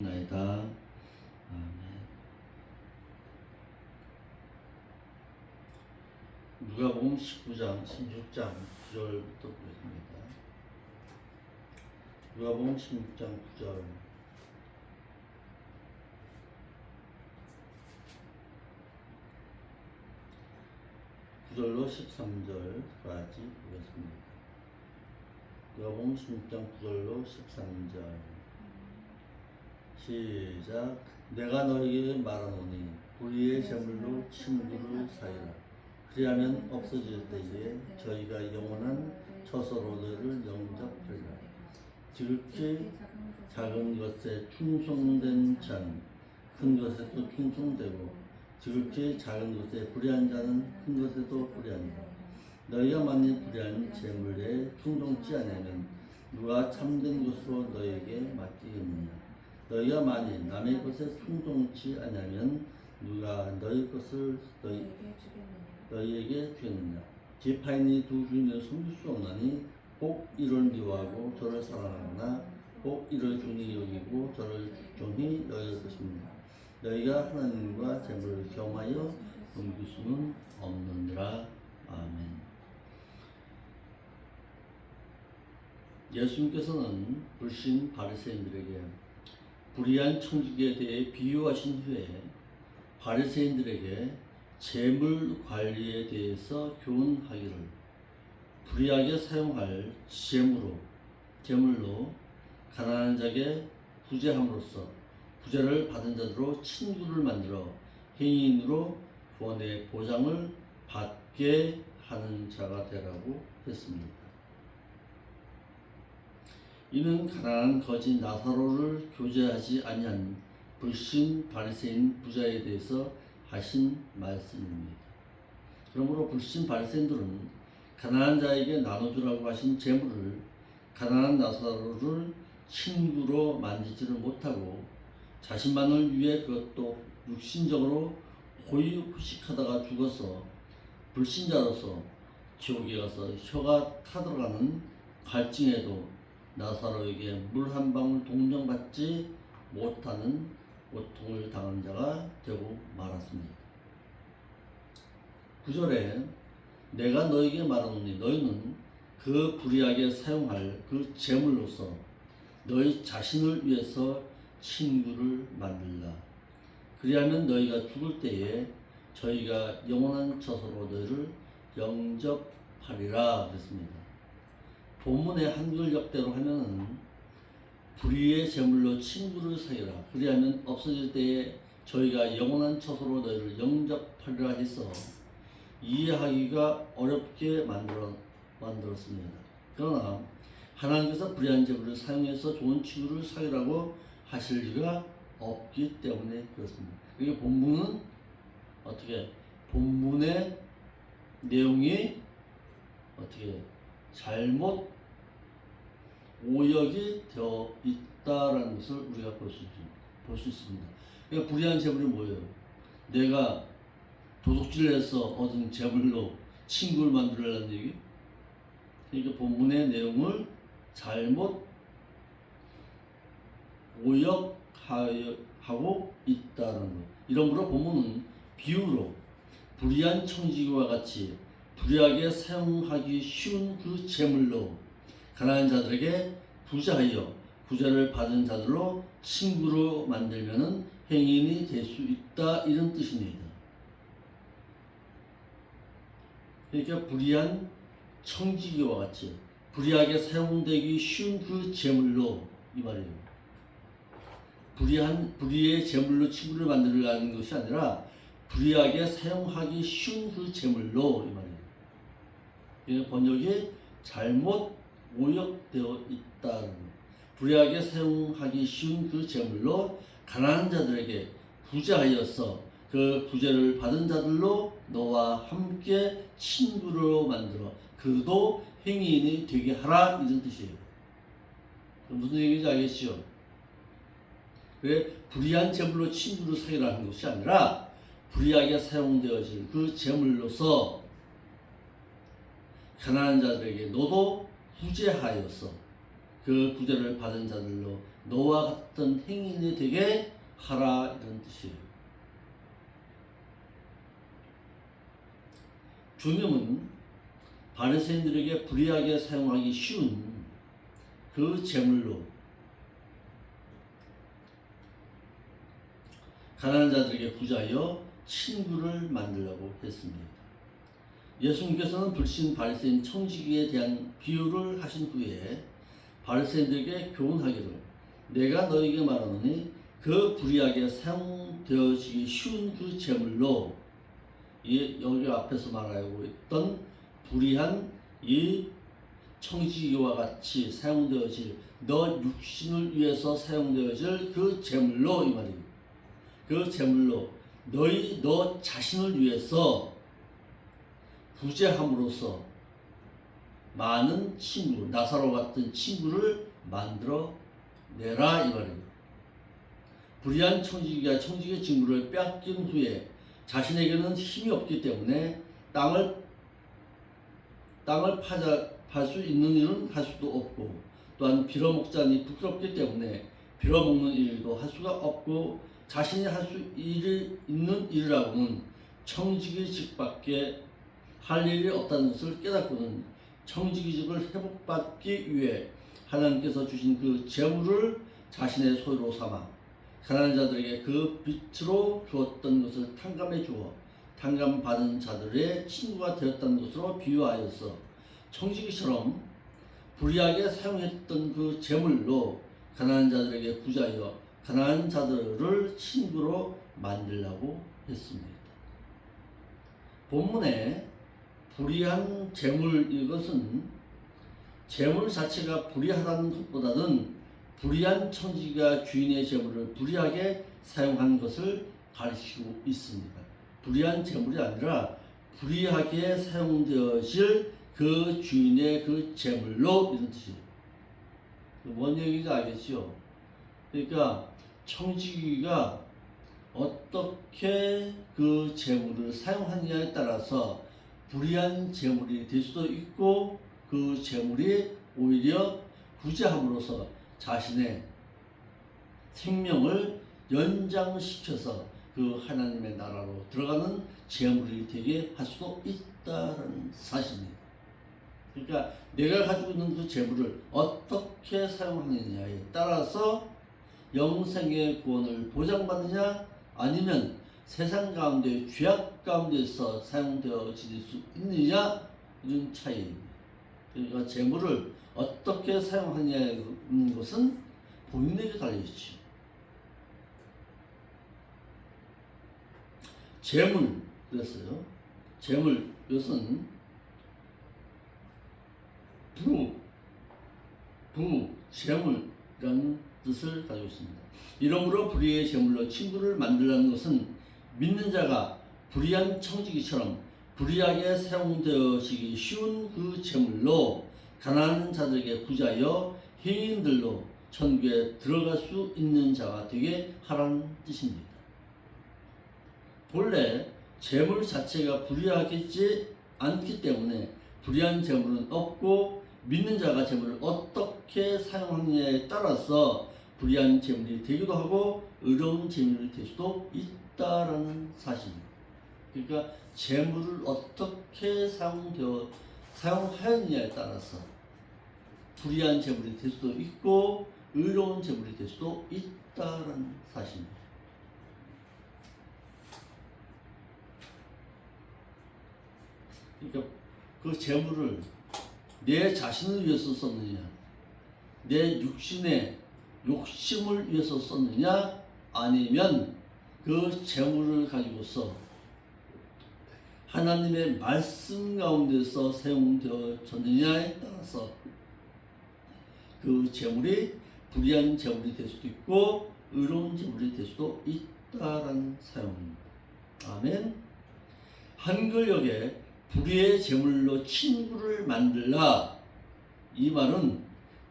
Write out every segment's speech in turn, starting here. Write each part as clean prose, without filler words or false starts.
나이다. 아멘. 누가복음 19장 16장 9절부터 보겠습니다. 누가복음 16장 9절. 로 13절까지 보겠습니다. 누가복음 16장 9절로 13절. 시작. 내가 너희에게 말하노니 불의의 제물로 친구를 사유라. 그리하면 없어질 때에 저희가 영원한 처소로들을 영접하리라. 지극히 작은 것에 충성된 자는 큰 것에도 충성되고, 지극히 작은 것에 불의한 자는 큰 것에도 불의하니라. 너희가 만일 불의한 제물에 충성치 않으면 누가 참된 것으로 너희에게 맡기겠느냐. 너희가 만일 남의 것에 충성치 않으면 누가 너희 것을 너희에게 주겠느냐. 지파인이 두 주인을 섬길 수 없나니 꼭 이를 미워하고 저를 사랑하거나 꼭 이를 중히 여기고 저를 종히 여길 것입니다. 너희가 하나님과 제물을 겸하여 섬길 수는 없느니라. 아멘. 예수님께서는 불신 바리새인들에게 불의한 청지기에 대해 비유하신 후에 바리새인들에게 재물 관리에 대해서 교훈하기를, 불의하게 사용할 재물로 가난한 자에게 부재함으로써 부재를 받은 자들로 친구를 만들어 행위인으로 구원의 보장을 받게 하는 자가 되라고 했습니다. 이는 가난한 거지 나사로를 교제하지 아니한 불신 바리새인 부자에 대해서 하신 말씀입니다. 그러므로 불신 바리새인들은 가난한 자에게 나눠주라고 하신 재물을 가난한 나사로를 친구로 만지지를 못하고 자신만을 위해 그것도 육신적으로 호의호식하다가 죽어서 불신자로서 지옥에 가서 혀가 타들어가는 갈증에도 나사로에게 물 한 방울 동정받지 못하는 고통을 당한 자가 되고 말았습니다. 9절에 내가 너에게 말하노니 너희는 그 불의하게 사용할 그 재물로서 너희 자신을 위해서 친구를 만들라. 그리하면 너희가 죽을 때에 저희가 영원한 처소로 너희를 영접하리라 그랬습니다. 본문의 한글 역대로 하면은 불의의 제물로 친구를 사귀라. 그리하면 없어질 때에 저희가 영원한 처소로 너희를 영접하리라 해서 이해하기가 어렵게 만들었습니다. 그러나 하나님께서 불의한 제물을 사용해서 좋은 친구를 사귀라고 하실 리가 없기 때문에 그렇습니다. 이게 본문은 본문의 내용이 잘못 오역이 되어 있다라는 것을 우리가 볼 수 있습니다. 그러니까 불의한 재물이 뭐예요? 내가 도둑질해서 얻은 재물로 친구를 만들라는 얘기? 그러니까 본문의 내용을 잘못 오역하고 있다는 것. 이러므로 본문은 비유로 불의한 청지기와 같이 불의하게 사용하기 쉬운 그 재물로 가난한 자들에게 부자하여 부자를 받은 자들로 친구로 만들면은 행인이 될 수 있다, 이런 뜻입니다. 그러니까 불의한 청지기와 같이 불의하게 사용되기 쉬운 그 재물로, 이 말이에요. 불의의 재물로 친구를 만들려는 것이 아니라 불의하게 사용하기 쉬운 그 재물로, 이 말이에요. 그러니까 번역이 잘못 오역되어 있다는, 불의하게 사용하기 쉬운 그 재물로 가난한 자들에게 부자하여서 그 부자를 받은 자들로 너와 함께 친구로 만들어 그도 행위인이 되게 하라, 이런 뜻이에요. 무슨 얘기인지 알겠죠? 그래, 불의한 재물로 친구를 사귀라는 것이 아니라 불의하게 사용되어질 그 재물로서 가난한 자들에게 너도 부재하여서 그 부재를 받은 자들로 너와 같은 행인이 되게 하라 이런 뜻이에요. 주님은 바리새인들에게 불의하게 사용하기 쉬운 그 재물로 가난한 자들에게 구제하여 친구를 만들려고 했습니다. 예수님께서는 불신 바리새인 청지기에 대한 비유를 하신 후에 바리새인들에게 교훈하기를 내가 너에게 말하노니 그 불의하게 사용되어지기 쉬운 그 재물로 여기 앞에서 말하고 있던 불의한 이 청지기와 같이 사용되어질 너 육신을 위해서 사용되어질 그 재물로 이 말입니다. 그 재물로 너 자신을 위해서 구제함으로써 많은 친구, 나사로 같은 친구를 만들어 내라 이 말입니다. 불의한 청지기가 청지기의 직무를 빼앗긴 후에 자신에게는 힘이 없기 때문에 땅을 팔 수 있는 일은 할 수도 없고 또한 빌어먹자니 부끄럽기 때문에 빌어먹는 일도 할 수가 없고 자신이 할 수 있는 일이라고는 청지기직밖에 할 일이 없다는 것을 깨닫고는 청지기직을 회복받기 위해 하나님께서 주신 그 재물을 자신의 소유로 삼아 가난한 자들에게 그 빛으로 주었던 것을 탕감해 주어 탕감받은 자들의 친구가 되었다는 것으로 비유하여서 청지기처럼 불의하게 사용했던 그 재물로 가난한 자들에게 구제하여 가난한 자들을 친구로 만들려고 했습니다. 본문에 불의한 재물 이것은 재물 자체가 불의하다는 것보다는 불의한 청지기가 주인의 재물을 불의하게 사용한 것을 가리키고 있습니다. 불의한 재물이 아니라 불의하게 사용되어질 그 주인의 그 재물로 이런 뜻이에요. 뭔 얘기인지 알겠죠? 그러니까 청지기가 어떻게 그 재물을 사용하느냐에 따라서 불의한 재물이 될 수도 있고 그 재물이 오히려 구제함으로써 자신의 생명을 연장시켜서 그 하나님의 나라로 들어가는 재물이 되게 할 수도 있다는 사실입니다. 그러니까 내가 가지고 있는 그 재물을 어떻게 사용하느냐에 따라서 영생의 구원을 보장받느냐 아니면 세상 가운데 죄악 가운데서 사용되어질 수 있느냐 이런 차이입니다. 그러니까 재물을 어떻게 사용하느냐는 것은 본인에게 달려있죠. 재물 그랬어요. 재물 이것은 재물이라는 뜻을 가지고 있습니다. 이러므로 불의의 재물로 친구를 만들라는 것은 믿는 자가 불의한 청지기처럼 불의하게 사용되어지기 쉬운 그 재물로 가난한 자들에게 구제하여 행인들로 천국에 들어갈 수 있는 자가 되게 하라는 뜻입니다. 본래 재물 자체가 불의하지 않기 때문에 불의한 재물은 없고 믿는 자가 재물을 어떻게 사용하느냐에 따라서 불의한 재물이 되기도 하고 의로운 재물이 될 수도 있다라는 사실입니다. 그러니까 재물을 어떻게 사용하느냐에 따라서 불의한 재물이 될 수도 있고 의로운 재물이 될 수도 있다라는 사실입니다. 그러니까 그 재물을 내 자신을 위해서 썼느냐, 내 육신의 욕심을 위해서 썼느냐, 아니면 그 재물을 가지고서 하나님의 말씀 가운데서 사용되어졌느냐에 따라서 그 재물이 불의한 재물이 될 수도 있고 의로운 재물이 될 수도 있다라는 사용입니다. 아멘. 한글역에 불의의 재물로 친구를 만들라 이 말은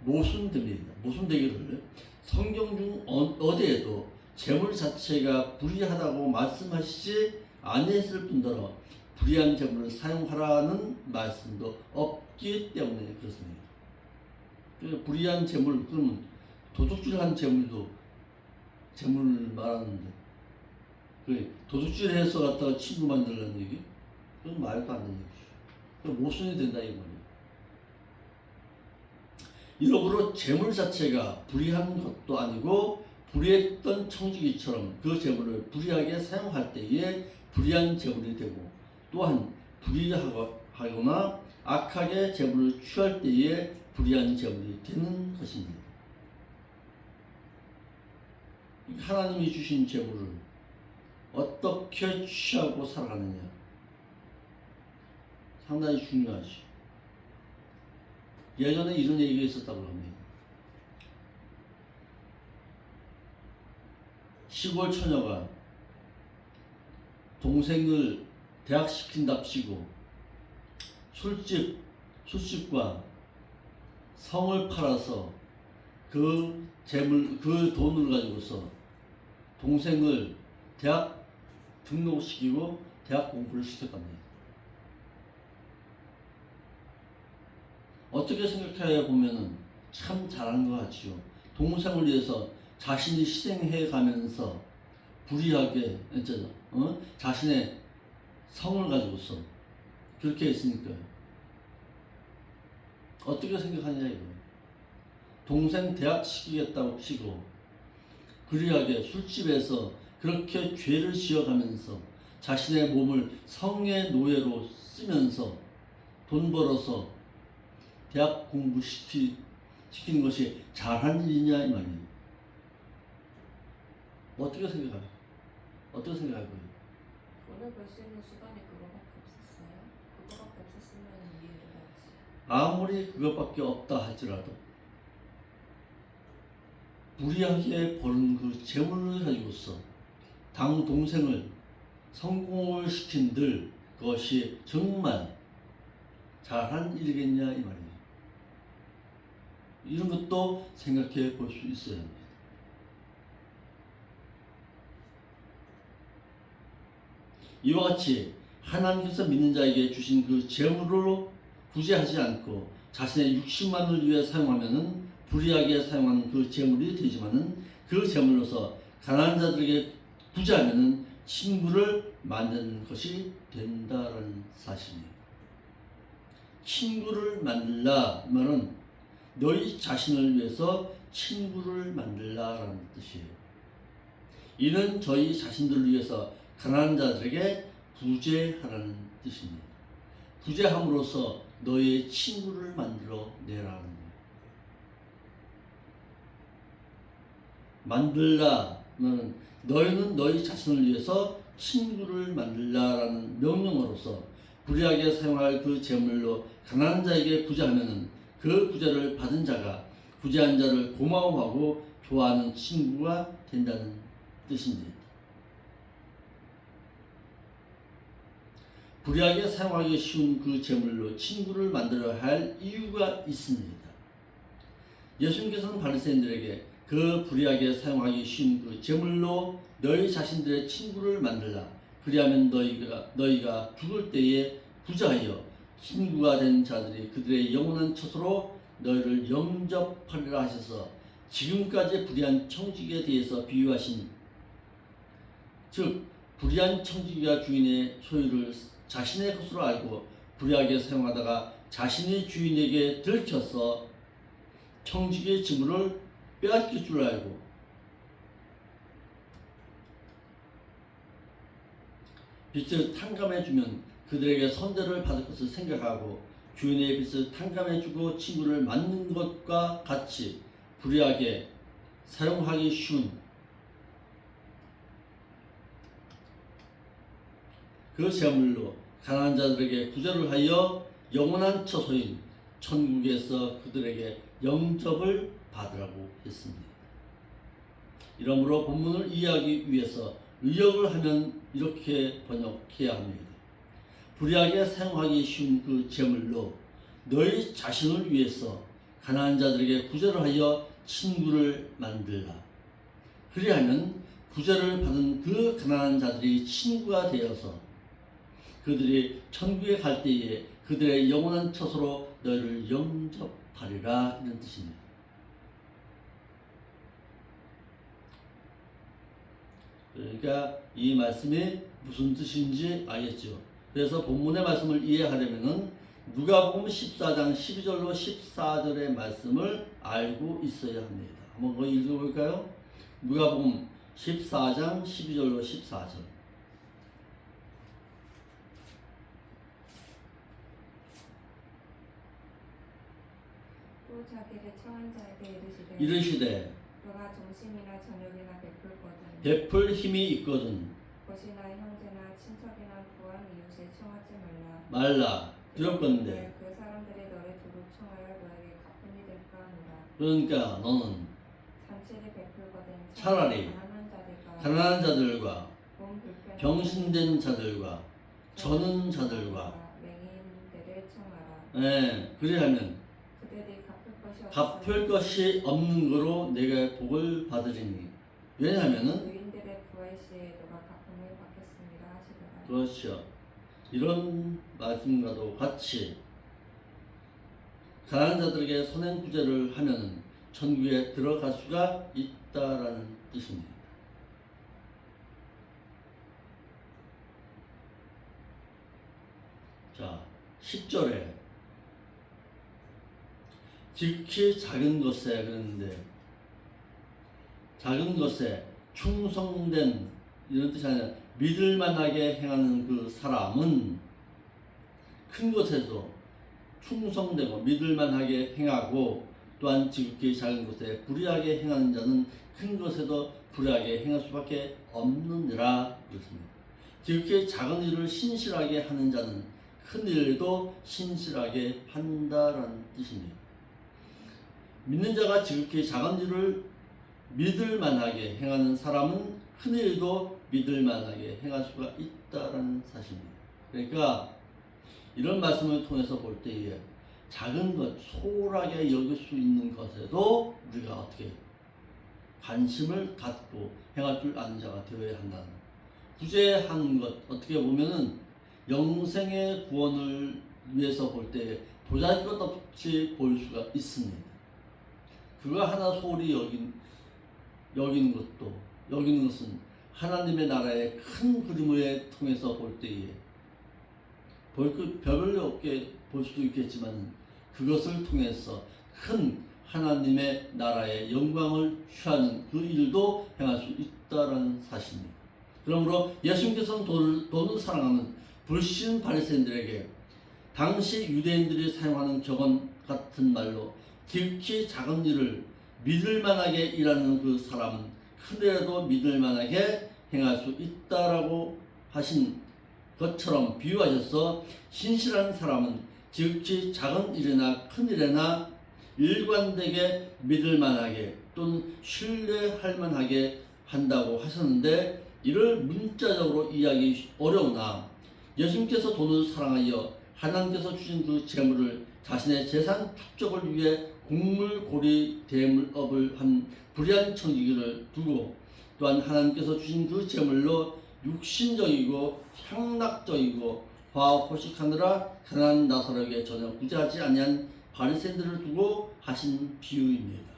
모순됩니다. 모순되기를 성경 중 어디에도 재물 자체가 불의하다고 말씀하시지 아니했을 뿐더러 불의한 재물을 사용하라는 말씀도 없기 때문에 그렇습니다. 불의한 재물 그러면 도둑질한 재물도 재물을 말하는데 그 도둑질해서 갖다가 친구 만들라는 얘기? 그건 말도 안 되는 얘기죠. 그건 모순이 된다 이 말이에요. 이러므로 재물 자체가 불의한 것도 아니고 불의했던 청지기처럼 그 재물을 불의하게 사용할 때에 불의한 재물이 되고 또한 불의하거나 악하게 재물을 취할 때에 불의한 재물이 되는 것입니다. 하나님이 주신 재물을 어떻게 취하고 살아가느냐 상당히 중요하지. 예전에 이런 얘기가 있었다고 합니다. 시골 처녀가 동생을 대학 시킨답시고 술집과 성을 팔아서 그 재물, 그 돈을 가지고서 동생을 대학 등록시키고 대학 공부를 시켰답니다. 어떻게 생각해 보면은 참 잘한 것 같지요. 동생을 위해서 자신이 희생해 가면서 불의하게 자신의 성을 가지고서 그렇게 했으니까요. 어떻게 생각하느냐 이거. 동생 대학 시키겠다고 치고 불의하게 술집에서 그렇게 죄를 지어가면서 자신의 몸을 성의 노예로 쓰면서 돈 벌어서 대학 공부 시키는 것이 잘한 일이냐 이 말이에요. 어떻게 생각해요? 어떻게 생각할 거예요? 돈을 벌 수 있는 수단이 그거밖에 없었어요? 그거밖에 없었으면 이해를 하지. 아무리 그것밖에 없다 할지라도 무리하게 버는 그 재물을 가지고서 당 동생을 성공을 시킨들 그것이 정말 잘한 일이겠냐 이 말이에요. 이런 것도 생각해 볼 수 있어야 합니다. 이와 같이 하나님께서 믿는 자에게 주신 그 재물로 구제하지 않고 자신의 육신만을 위해 사용하면은 불의하게 사용한 그 재물이 되지만은 그 재물로서 가난한 자들에게 구제하면은 친구를 만드는 것이 된다라는 사실이에요. 친구를 만들라 말은 너희 자신을 위해서 친구를 만들라라는 뜻이에요. 이는 저희 자신들을 위해서 가난한 자들에게 구제하라는 뜻입니다. 구제함으로써 너희의 친구를 만들어 내라는 거예요. 만들라는 너희는 너희 자신을 위해서 친구를 만들라라는 명령어로서 불의하게 사용할 그 재물로 가난한 자에게 구제하면은 그 구제를 받은 자가 구제한 자를 고마워하고 좋아하는 친구가 된다는 뜻입니다. 불의하게 사용하기 쉬운 그 재물로 친구를 만들어야 할 이유가 있습니다. 예수님께서는 바리새인들에게 그 불의하게 사용하기 쉬운 그 재물로 너희 자신들의 친구를 만들라. 그리하면 너희가 죽을 때에 구제하여 친구가 된 자들이 그들의 영원한 처소로 너희를 영접하리라 하셔서 지금까지 불의한 청지기에 대해서 비유하신 즉 불의한 청지기가 주인의 소유를 자신의 것으로 알고 불의하게 사용하다가 자신의 주인에게 들켜서 청지기의 지물을 빼앗길 줄 알고 빚을 탕감해주면 그들에게 선대를 받을 것을 생각하고 주인의 빚을 탕감해주고 친구를 맞는 것과 같이 불의하게 사용하기 쉬운 그 재물로 가난한 자들에게 구제를 하여 영원한 처소인 천국에서 그들에게 영접을 받으라고 했습니다. 이러므로 본문을 이해하기 위해서 의역을 하면 이렇게 번역해야 합니다. 불의하게 사용하기 쉬운 그 재물로 너희 자신을 위해서 가난한 자들에게 구제를 하여 친구를 만들라. 그리하면 구제를 받은 그 가난한 자들이 친구가 되어서 그들이 천국에 갈 때에 그들의 영원한 처소로 너희를 영접하리라 이런 뜻입니다. 그러니까 이 말씀이 무슨 뜻인지 알겠죠. 그래서 본문의 말씀을 이해하려면은 누가복음 14장 12절로 14절의 말씀을 알고 있어야 합니다. 한번 그거 읽어볼까요? 누가복음 14장 12절로 14절. 또 자기를 청한 자에게 이르시되 너가 점심이나 저녁이나 베풀거든 베풀 힘이 있거든 벗이나 형제나 친척이나 부한 이웃을 청하지 말라 두렵건대. 그 사람들이 너를 두루 청하여 너에게 갚음이 될까 하노라. 그러니까 너는 잔치를 베풀거든 차라리 가난한 자들과 몸 불편한 병신된 자들과 저는 자들과 맹인들을 청하라. 예, 그리하면 그들이 갚을 것이 없는 거로 내가 복을 받으리니. 왜냐하면은 의인들의 부활 시에 너가 갚음을 받겠습니다 하시더라. 그렇죠. 이런 말씀과도 같이 가난한 자들에게 선행구제를 하면 천국에 들어갈 수가 있다라는 뜻입니다. 자, 10절에 지극히 작은 것에 그랬는데 작은 것에 충성된 이런 뜻이 아니라 믿을만하게 행하는 그 사람은 큰 것에도 충성되고 믿을만하게 행하고 또한 지극히 작은 것에 불의하게 행하는 자는 큰 것에도 불의하게 행할 수밖에 없느니라 그렇습니다. 지극히 작은 일을 신실하게 하는 자는 큰 일도 신실하게 한다라는 뜻입니다. 믿는 자가 지극히 작은 일을 믿을만하게 행하는 사람은 큰 일도 믿을만하게 행할 수가 있다라는 사실입니다. 그러니까 이런 말씀을 통해서 볼 때에 작은 것, 소홀하게 여길 수 있는 것에도 우리가 어떻게 관심을 갖고 행할 줄 아는 자가 되어야 한다는, 구제하는 것, 어떻게 보면은 영생의 구원을 위해서 볼 때 보잘것없이 볼 수가 있습니다. 그거 하나 소홀히 여기는 것은 하나님의 나라의 큰 그림을 통해서 볼 때에 별로 없게 볼 수도 있겠지만 그것을 통해서 큰 하나님의 나라의 영광을 취하는 그 일도 행할 수 있다는 사실입니다. 그러므로 예수님께서는 돈을 사랑하는 불신 바리새인들에게 당시 유대인들이 사용하는 격언 같은 말로 지극히 작은 일을 믿을만하게 일하는 그 사람은 큰 일에도 믿을만하게 행할 수 있다라고 하신 것처럼 비유하셔서 신실한 사람은 지극히 작은 일이나 큰 일에나 일관되게 믿을만하게 또는 신뢰할 만하게 한다고 하셨는데, 이를 문자적으로 이해하기 어려우나 예수님께서 돈을 사랑하여 하나님께서 주신 그 재물을 자신의 재산 축적을 위해 곡물고리 대물업을 한 불의한 청지기를 두고 또한 하나님께서 주신 그 재물로 육신적이고 향락적이고 화호식하느라 가난한 나사로에게 전혀 구제하지 아니한 바리새인들을 두고 하신 비유입니다.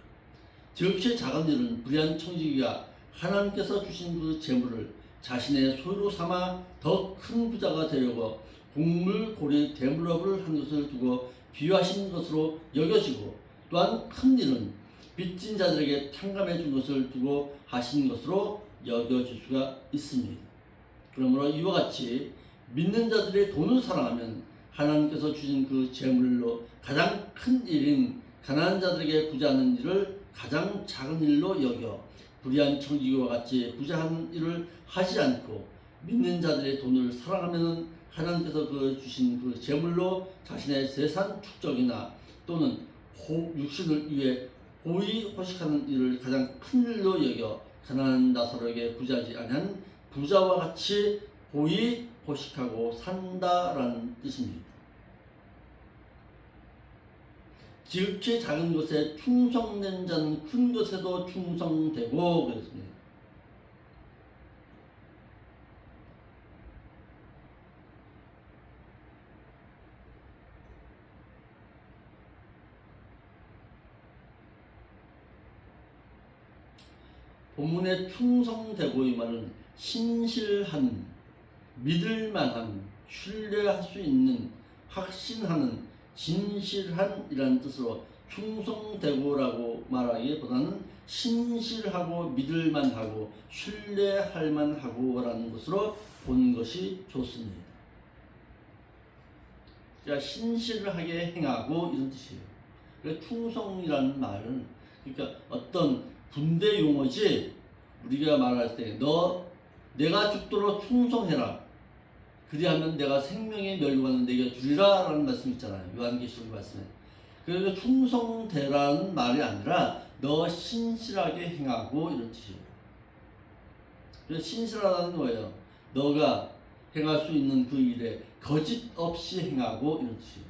지극히 작은 일은 불의한 청지기가 하나님께서 주신 그 재물을 자신의 소유로 삼아 더 큰 부자가 되려고 곡물고리 대물업을 한 것을 두고 비유하신 것으로 여겨지고, 또한 큰 일은 빚진 자들에게 탕감해 준 것을 두고 하신 것으로 여겨질 수가 있습니다. 그러므로 이와 같이 믿는 자들이 돈을 사랑하면 하나님께서 주신 그 재물로 가장 큰 일인 가난한 자들에게 구제하는 일을 가장 작은 일로 여겨 불의한 청지기와 같이 구제하는 일을 하지 않고, 믿는 자들의 돈을 사랑하면 하나님께서 주신 그 재물로 자신의 재산 축적이나 또는 육신을 위해 고의 호식하는 일을 가장 큰 일로 여겨 가난한 나사로에게 구제하지 아니한 부자와 같이 고의 호식하고 산다라는 뜻입니다. 지극히 작은 것에 충성된 자는 큰 것에도 충성되고 그랬습니다. 본문의 충성되고 이 말은 신실한, 믿을만한, 신뢰할 수 있는, 확신하는, 진실한이라는 뜻으로 충성되고라고 말하기보다는 신실하고 믿을만하고 신뢰할 만하고라는 것으로 본 것이 좋습니다. 그러니까 신실하게 행하고 이런 뜻이에요. 그러니까 충성이라는 말은 그러니까 어떤 군대 용어지. 우리가 말할 때 내가 죽도록 충성해라. 그리하면 내가 생명의 멸류관을 내게 주리라 라는 말씀 있잖아요. 요한계시록 말씀에. 그러니까 충성되라는 말이 아니라 너 신실하게 행하고 이런 뜻이에요. 그래서 신실하다는 거예요. 너가 행할 수 있는 그 일에 거짓 없이 행하고 이런 뜻이에요.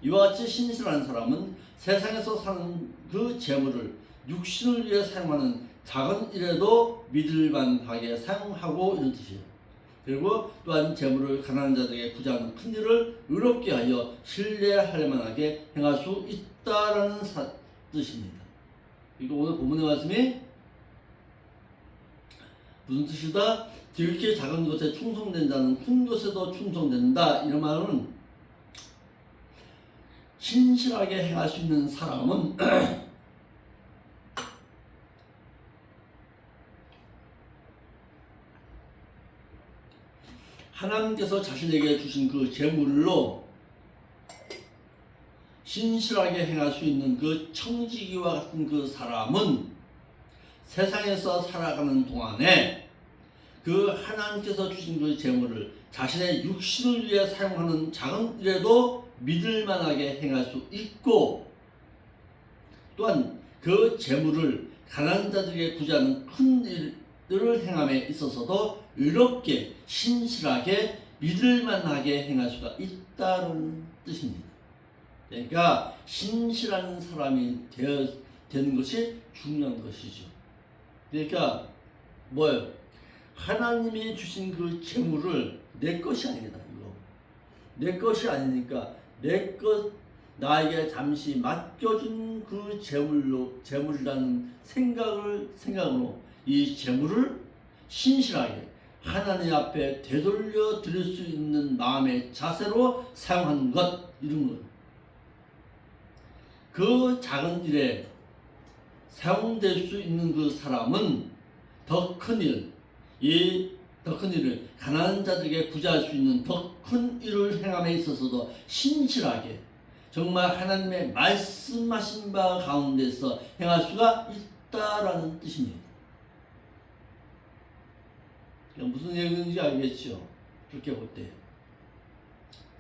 이와 같이 신실한 사람은 세상에서 사는 그 재물을 육신을 위해 사용하는 작은 일에도 믿을만하게 사용하고 이런 뜻이에요. 그리고 또한 재물을 가난한 자들에게 구제하는 큰 일을 의롭게 하여 신뢰할 만하게 행할 수 있다라는 뜻입니다. 그러니까 오늘 본문의 말씀이 무슨 뜻이다? 이렇게 작은 것에 충성된 자는 큰 것에도 충성된다. 이런 말은 신실하게 행할 수 있는 사람은 하나님께서 자신에게 주신 그 재물로 신실하게 행할 수 있는 그 청지기와 같은 그 사람은 세상에서 살아가는 동안에 그 하나님께서 주신 그 재물을 자신의 육신을 위해 사용하는 작은 일에도 믿을만하게 행할 수 있고, 또한 그 재물을 가난한 자들에게 구제하는 큰 일을 행함에 있어서도 의롭게 신실하게 믿을만하게 행할 수가 있다는 뜻입니다. 그러니까 신실한 사람이 되는 것이 중요한 것이죠. 그러니까 뭐예요? 하나님이 주신 그 재물을 내 것이 아닙니다. 이거 내 것이 아니니까 나에게 잠시 맡겨준 그 재물이라는 생각으로 이 재물을 신실하게 하나님 앞에 되돌려 드릴 수 있는 마음의 자세로 사용하는 것, 이런 것. 그 작은 일에 사용될 수 있는 그 사람은 더 큰 일, 더 큰 일을 가난한 자들에게 구제할 수 있는 더 큰 일을 행함에 있어서도 신실하게 정말 하나님의 말씀하신 바 가운데서 행할 수가 있다라는 뜻입니다. 무슨 얘기인지 알겠죠? 그렇게 볼 때.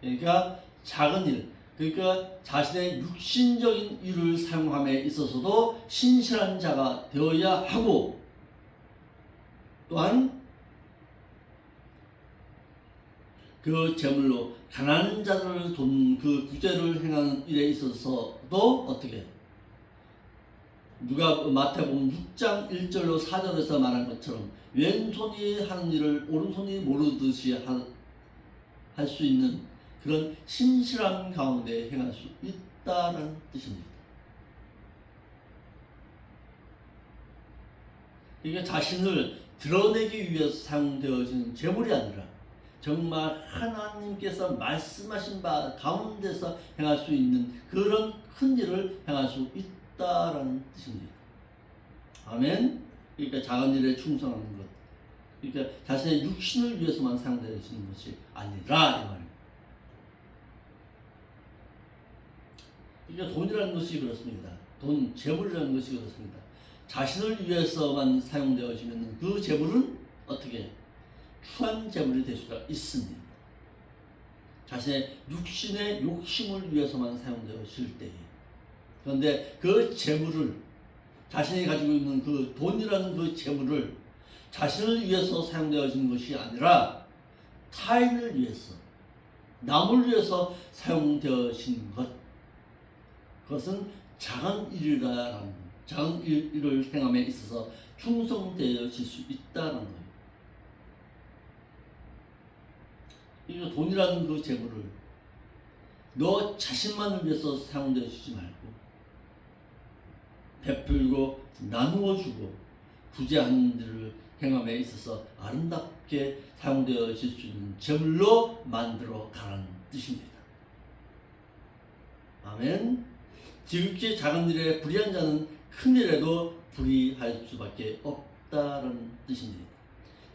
그러니까 작은 일, 그러니까 자신의 육신적인 일을 사용함에 있어서도 신실한 자가 되어야 하고, 또한 그 재물로 가난한 자들을 돕는 그 구제를 행하는 일에 있어서도 어떻게 마태복음 6장 1절로 4절에서 말한 것처럼 왼손이 하는 일을 오른손이 모르듯이 할 수 있는 그런 신실한 가운데 행할 수 있다는 뜻입니다. 이게 자신을 드러내기 위해서 사용되어지는 재물이 아니라 정말 하나님께서 말씀하신 바 가운데서 행할 수 있는 그런 큰 일을 행할 수 있다라는 뜻입니다. 아멘. 그러니까 작은 일에 충성하는 것, 그러니까 자신의 육신을 위해서만 사용되어지는 것이 아니라 이 말입니다. 그러니까 돈이라는 것이 그렇습니다. 재물이라는 것이 그렇습니다. 자신을 위해서만 사용되어지는 그 재물은 어떻게 추한 재물이 될 수가 있습니다. 자신의 육신의 욕심을 위해서만 사용되어질 때에. 그런데 그 재물을, 자신이 가지고 있는 그 돈이라는 그 재물을 자신을 위해서 사용되어지는 것이 아니라 타인을 위해서, 남을 위해서 사용되어진 것, 그것은 작은 일을 행함에 있어서 충성되어질 수 있다는 거예요. 이 돈이라는 그 재물을 너 자신만을 위해서 사용되어지지 말고 베풀고 나누어 주고 구제하는 일을 행함에 있어서 아름답게 사용되어질 수 있는 제물로 만들어 가라는 뜻입니다. 아멘. 지극히 작은 일에 불의한 자는 큰 일에도 불의할 수밖에 없다는 뜻입니다.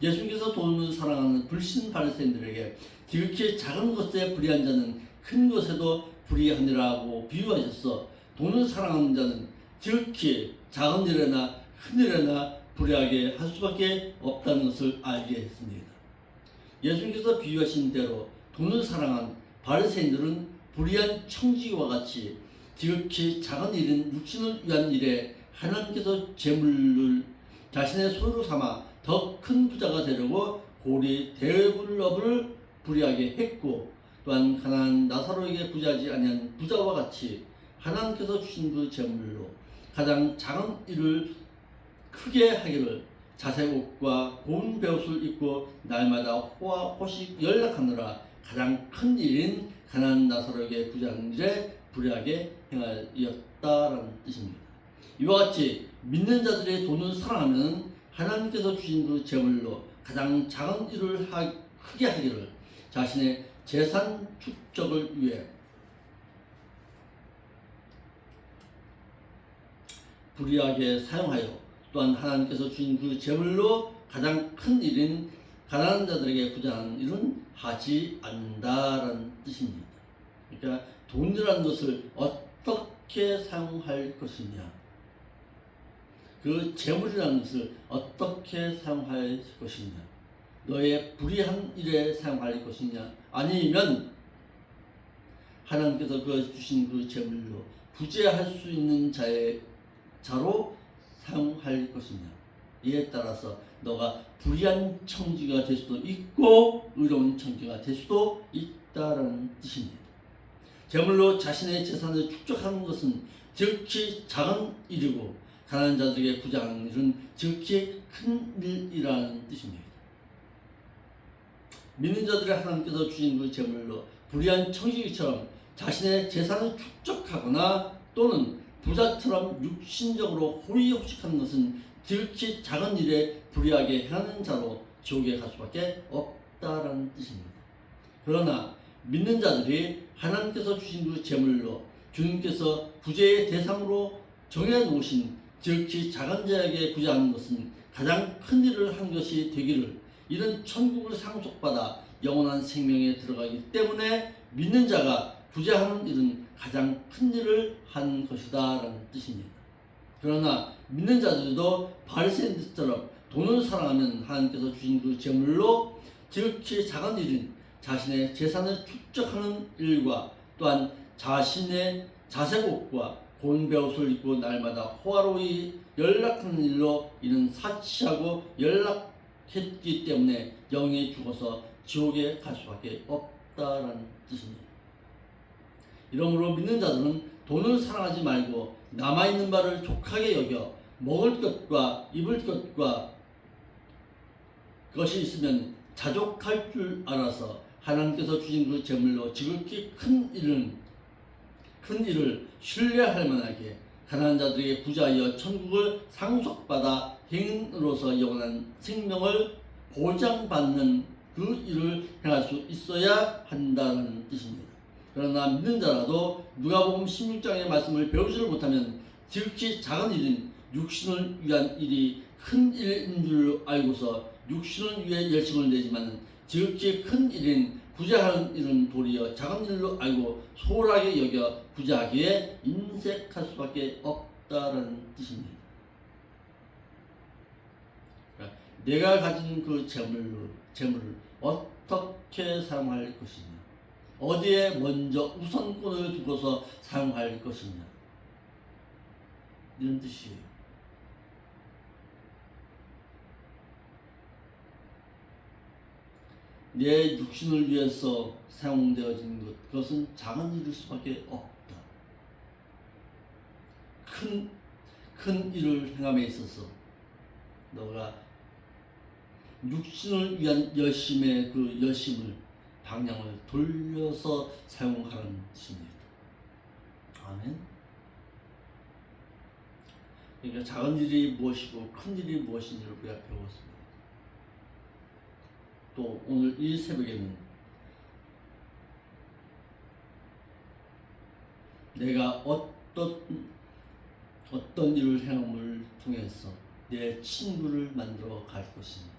예수님께서 돈을 사랑하는 불신 바리새인들에게 지극히 작은 것에 불의한 자는 큰 것에도 불의하니라고 비유하셔서 돈을 사랑하는 자는 지극히 작은 일에나 큰 일에나 불의하게 할 수밖에 없다는 것을 알게 했습니다. 예수님께서 비유하신 대로 돈을 사랑한 바리새인들은 불의한 청지기와 같이 지극히 작은 일인 육신을 위한 일에 하나님께서 재물을 자신의 소유로 삼아 더 큰 부자가 되려고 고리 대불업을 불의하게 했고, 또한 가난한 나사로에게 부자하지 아니한 부자와 같이 하나님께서 주신 그 재물로 가장 작은 일을 크게 하기를 자색옷과 고운 베옷을 입고 날마다 호화 호식 연락하느라 가장 큰 일인 가난한 나사로에게 부자하는 일에 불의하게 행하였다라는 뜻입니다. 이와 같이 믿는 자들의 돈을 사랑하면 하나님께서 주신 그 재물로 가장 작은 일을 크게 하기를 자신의 재산 축적을 위해 불의하게 사용하여 또한 하나님께서 주신 그 재물로 가장 큰 일인 가난한 자들에게 부자하는 일은 하지 않는다라는 뜻입니다. 그러니까 돈이라는 것을 어떻게 사용할 것이냐, 그 재물이라는 것을 어떻게 사용할 것이냐, 너의 불의한 일에 사용할 것이냐, 아니면 하나님께서 그 주신 그 재물로 부재할 수 있는 자로 사용할 것이냐, 이에 따라서 너가 불의한 청지가 될 수도 있고 의로운 청지가 될 수도 있다라는 뜻입니다. 재물로 자신의 재산을 축적하는 것은 지극히 작은 일이고 가난한 자들에게 부자하는 일은 지극히 큰 일이라는 뜻입니다. 믿는 자들의 하나님께서 주신 그 재물로 불의한 청지기처럼 자신의 재산을 축적하거나 또는 부자처럼 육신적으로 호의호식하는 것은 지극히 작은 일에 불의하게 행하는 자로 지옥에 갈 수밖에 없다라는 뜻입니다. 그러나 믿는 자들이 하나님께서 주신 그 재물로 주님께서 부재의 대상으로 정해놓으신 지극히 작은 자에게 부자하는 것은 가장 큰 일을 한 것이 되기를, 이는 천국을 상속받아 영원한 생명에 들어가기 때문에 믿는 자가 부자하는 일은 가장 큰 일을 한 것이다 라는 뜻입니다. 그러나 믿는 자들도 바리새인들처럼 돈을 사랑하면 하나님께서 주신 그 재물로 지극히 작은 일인 자신의 재산을 축적하는 일과 또한 자신의 자색옷과 고운 베옷을 입고 날마다 호화로이 연락하는 일로 이는 사치하고 연락했기 때문에 영이 죽어서 지옥에 갈 수밖에 없다라는 뜻입니다. 이러므로 믿는 자들은 돈을 사랑하지 말고 남아있는 바를 족하게 여겨 먹을 것과 입을 것과 그것이 있으면 자족할 줄 알아서 하나님께서 주신 그 재물로 지극히 큰 일을 신뢰할 만하게 가난한 자들에게 부자하여 천국을 상속받아 행인으로서 영원한 생명을 보장받는 그 일을 행할 수 있어야 한다는 뜻입니다. 그러나 믿는 자라도 누가복음 16장의 말씀을 배우지를 못하면 지극히 작은 일인 육신을 위한 일이 큰 일인 줄 알고서 육신을 위해 열심을 내지만 지극히 큰 일인 부자하는 일은 도리어 작은 일로 알고 소홀하게 여겨 부자하기에 인색할 수밖에 없다라는 뜻입니다. 그러니까 내가 가진 그 재물을 어떻게 사용할 것이냐, 어디에 먼저 우선권을 두고서 사용할 것이냐, 이런 뜻이에요. 내 육신을 위해서 사용되어진 것, 그것은 작은 일일 수밖에 없다. 큰 일을 행함에 있어서 너가 육신을 위한 열심의 그 열심을 방향을 돌려서 사용하라는 뜻입니다. 아멘. 그러니까 작은 일이 무엇이고 큰 일이 무엇인지를 우리가 배웠습니다. 또 오늘 이 새벽에는 내가 어떤 일을 행함을 통해서 내 친구를 만들어 갈 것인지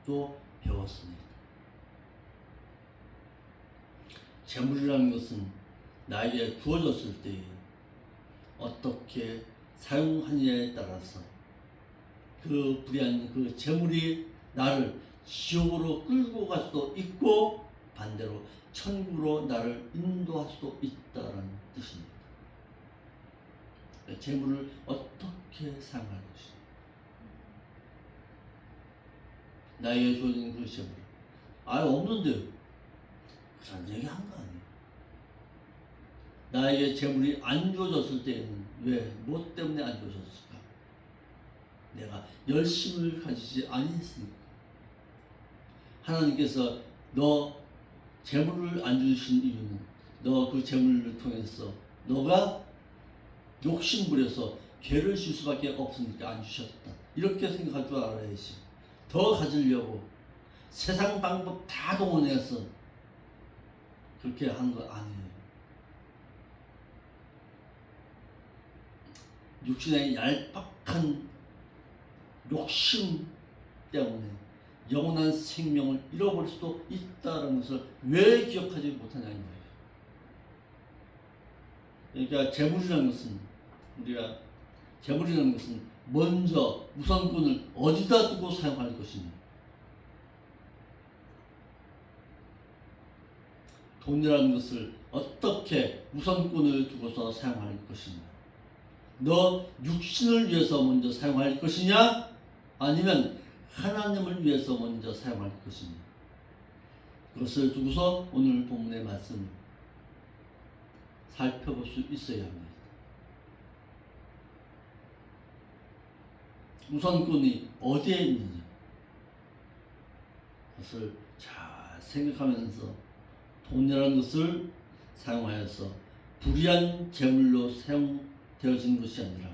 또 배웠습니다. 재물이라는 것은 나에게 주어졌을 때 어떻게 사용하느냐에 따라서 그 불의한 그 재물이 나를 지옥으로 끌고 갈 수도 있고 반대로 천국으로 나를 인도할 수도 있다는 뜻입니다. 재물을 어떻게 사용할 것인가. 나에게 주어진 그 재물. 없는데 그런 얘기 한 거 아니에요. 나에게 재물이 안 주어졌을 때에는 뭐 때문에 안 주어졌을까? 내가 열심을 가지지 아니했으니까. 하나님께서 너 재물을 안 주신 이유는 너 그 재물을 통해서 너가 욕심 부려서 죄를 질 수밖에 없으니까 안 주셨다. 이렇게 생각할 줄 알아야지. 더 가지려고 세상 방법 다 동원해서 그렇게 하는 거 아니에요. 육신의 얄팍한 욕심 때문에 영원한 생명을 잃어버릴 수도 있다는 것을 왜 기억하지 못하냐 이 말이에요. 그러니까 재물이라는 것은 먼저 우선권을 어디다 두고 사용할 것이냐. 돈이라는 것을 어떻게 우선권을 두고서 사용할 것이냐. 너 육신을 위해서 먼저 사용할 것이냐 아니면 하나님을 위해서 먼저 사용할 것이냐. 그것을 두고서 오늘 본문의 말씀을 살펴볼 수 있어야 합니다. 우선권이 어디에 있느냐. 그것을 잘 생각하면서 돈이라는 것을 사용하여서 불의한 재물로 사용되어진 것이 아니라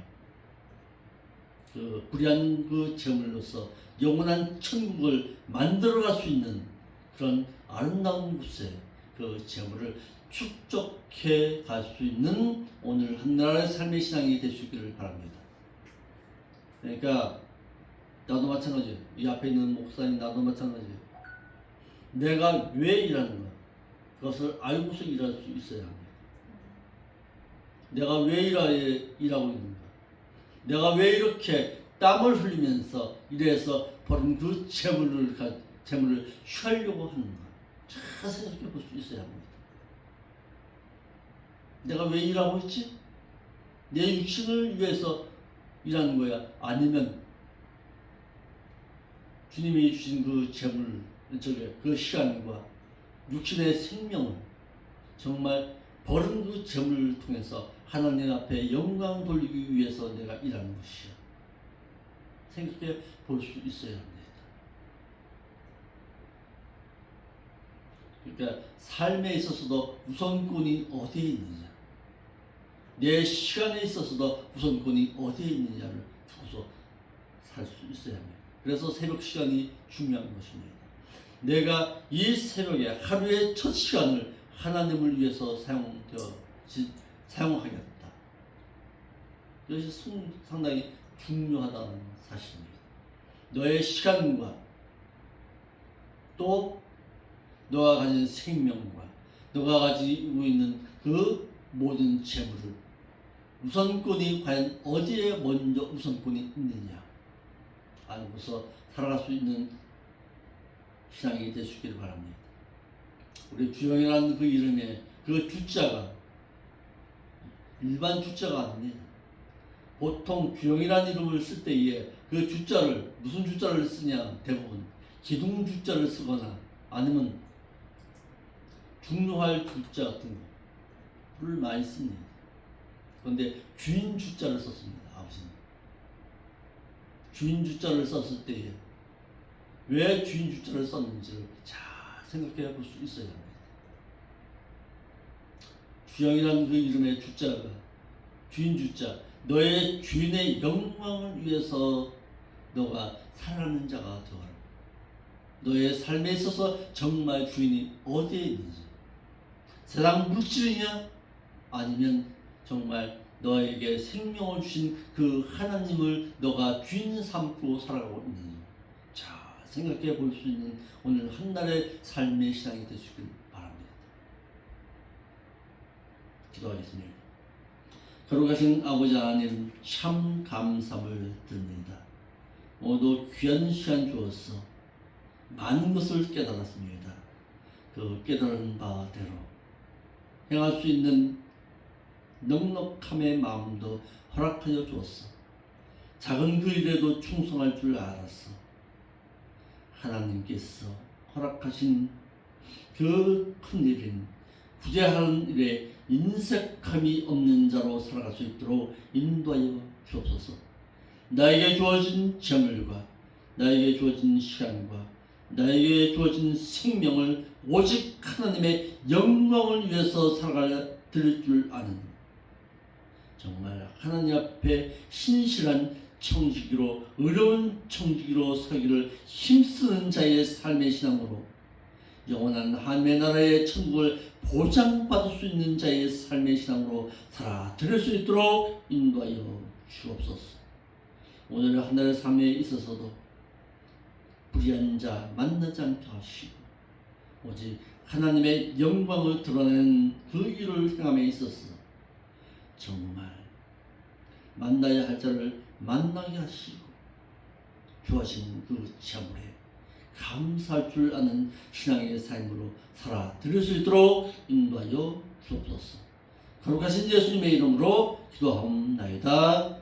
그 불의한 그 재물로서 영원한 천국을 만들어갈 수 있는 그런 아름다운 곳에 그 재물을 축적해 갈 수 있는 오늘 한나라의 삶의 신앙이 될 수 있기를 바랍니다. 그러니까 나도 마찬가지예요. 이 앞에 있는 목사님 나도 마찬가지예요. 내가 왜 일하는가 그것을 알고서 일할 수 있어야 합니다. 내가 왜 일하고 있는가, 내가 왜 이렇게 땀을 흘리면서 일해서 버린 그 재물을 취하려고 하는가 잘 생각해 볼 수 있어야 합니다. 내가 왜 일하고 있지? 내 육신을 위해서 일하는 거야? 아니면 주님이 주신 그 재물, 그 시간과 육신의 생명을 정말 버린 그 재물을 통해서 하나님 앞에 영광 돌리기 위해서 내가 일하는 것이야. 생각해 볼 수 있어야 합니다. 그러니까 삶에 있어서도 우선권이 어디에 있느냐, 내 시간에 있어서도 우선권이 어디에 있느냐를 두고서 살 수 있어야 합니다. 그래서 새벽 시간이 중요한 것입니다. 내가 이 새벽에 하루의 첫 시간을 하나님을 위해서 사용하겠다. 이것이 상당히 중요하다는 사실입니다. 너의 시간과 또 너가 가진 생명과 너가 가지고 있는 그 모든 재물을 우선권이 과연 어디에 먼저 우선권이 있느냐 알고서 살아갈 수 있는 신앙이 될 수 있기를 바랍니다. 우리 주영이라는 그 이름의 그 주자가 일반 주자가 아닙니다. 보통 주영이라는 이름을 쓸 때에 그 주자를 무슨 주자를 쓰냐, 대부분 기둥 주자를 쓰거나 아니면 중요할 주자 같은 거를 많이 씁니다. 그런데 주인 주자를 썼습니다. 아버지는 주인 주자를 썼을 때에 왜 주인 주자를 썼는지를 잘 생각해 볼 수 있어야 합니다. 주영이라는 그 이름의 주자가 주인 주자, 너의 주인의 영광을 위해서 너가 살아가는 자가 되어라. 너의 삶에 있어서 정말 주인이 어디에 있는지, 세상 물질이냐 아니면 정말 너에게 생명을 주신 그 하나님을 너가 주인 삼고 살아가고 있는지, 자, 생각해 볼 수 있는 오늘 한 날의 삶의 신앙이 되시길 바랍니다. 기도하겠습니다. 거룩하신 아버지 하나님, 참 감사함을 드립니다. 오늘도 귀한 시간 주어서 많은 것을 깨달았습니다. 그 깨달은 바대로 행할 수 있는 넉넉함의 마음도 허락하여 주었어. 작은 그 일에도 충성할 줄 알았어. 하나님께서 허락하신 그 큰 일인 구제하는 일에 인색함이 없는 자로 살아갈 수 있도록 인도하여 주옵소서. 나에게 주어진 재물과 나에게 주어진 시간과 나에게 주어진 생명을 오직 하나님의 영광을 위해서 살아갈 드릴 줄 아는, 정말 하나님 앞에 신실한 청지기로, 의로운 청지기로 서기를 힘쓰는 자의 삶의 신앙으로 영원한 하나님의 나라의 천국을 보장받을 수 있는 자의 삶의 신앙으로 살아 드릴 수 있도록 인도하여 주옵소서. 오늘 하늘의 삶에 있어서도 불의한 자 만나지 않게 하시고 오직 하나님의 영광을 드러내는 그 일을 행함에 있어서 정말 만나야 할 자를 만나게 하시고 주어진 그 재물에 감사할 줄 아는 신앙의 삶으로 살아 드릴 수 있도록 인도하여 주옵소서. 거룩하신 예수님의 이름으로 기도하옵나이다.